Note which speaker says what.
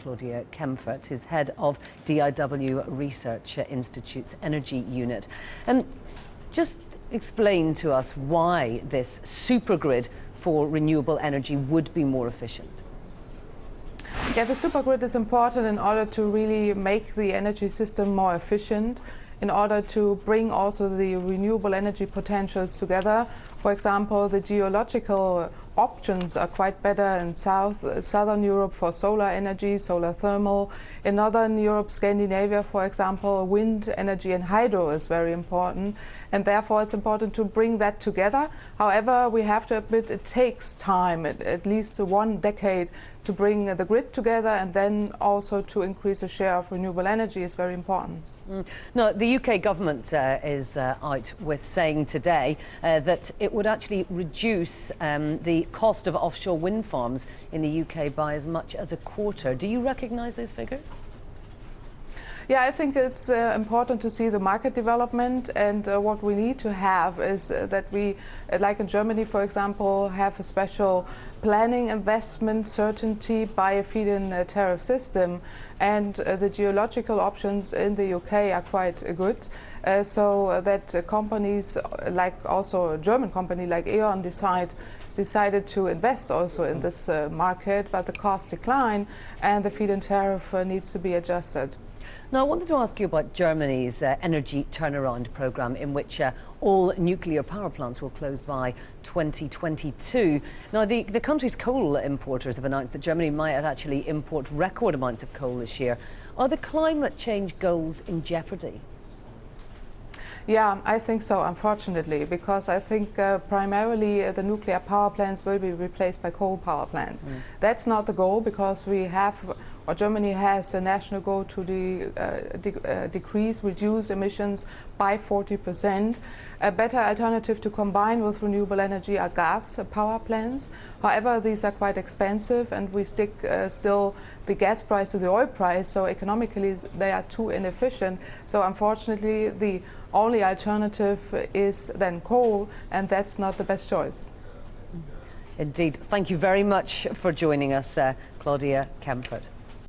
Speaker 1: Claudia Kemfert, who's head of DIW Research Institute's energy unit. And just explain to us why this supergrid for renewable energy would be more efficient.
Speaker 2: Yeah, the supergrid is important in order to really make the energy system more efficient, in order to bring also the renewable energy potentials together. For example, the geological options are quite better in southern Europe for solar energy, solar thermal. In northern Europe, Scandinavia, for example, wind energy and hydro is very important, and therefore it's important to bring that together. However, we have to admit it takes time, at least 1 decade, to bring the grid together, and then also to increase the share of renewable energy is very important.
Speaker 1: Now, the UK government is out with saying today that it would actually reduce the cost of offshore wind farms in the UK by as much as a quarter. Do you recognise those figures?
Speaker 2: Yeah, I think it's important to see the market development, and what we need to have is that we, like in Germany, for example, have a special planning investment certainty by a feed-in tariff system, and the geological options in the UK are quite good, so that companies, like also a German company like E.ON, decided to invest also in this market, but the costs decline and the feed-in tariff needs to be adjusted.
Speaker 1: Now, I wanted to ask you about Germany's energy turnaround programme, in which all nuclear power plants will close by 2022. Now, the country's coal importers have announced that Germany might actually import record amounts of coal this year. Are the climate change goals in jeopardy?
Speaker 2: Yeah, I think so, unfortunately, because I think primarily the nuclear power plants will be replaced by coal power plants. That's not the goal, because we have, or Germany has, a national goal to reduce emissions by 40%. A better alternative to combine with renewable energy are gas power plants. However, these are quite expensive, and we stick still the gas price to the oil price, so economically they are too inefficient. So unfortunately, the only alternative is then coal, and that's not the best choice.
Speaker 1: Indeed. Thank you very much for joining us, Claudia Kemfert.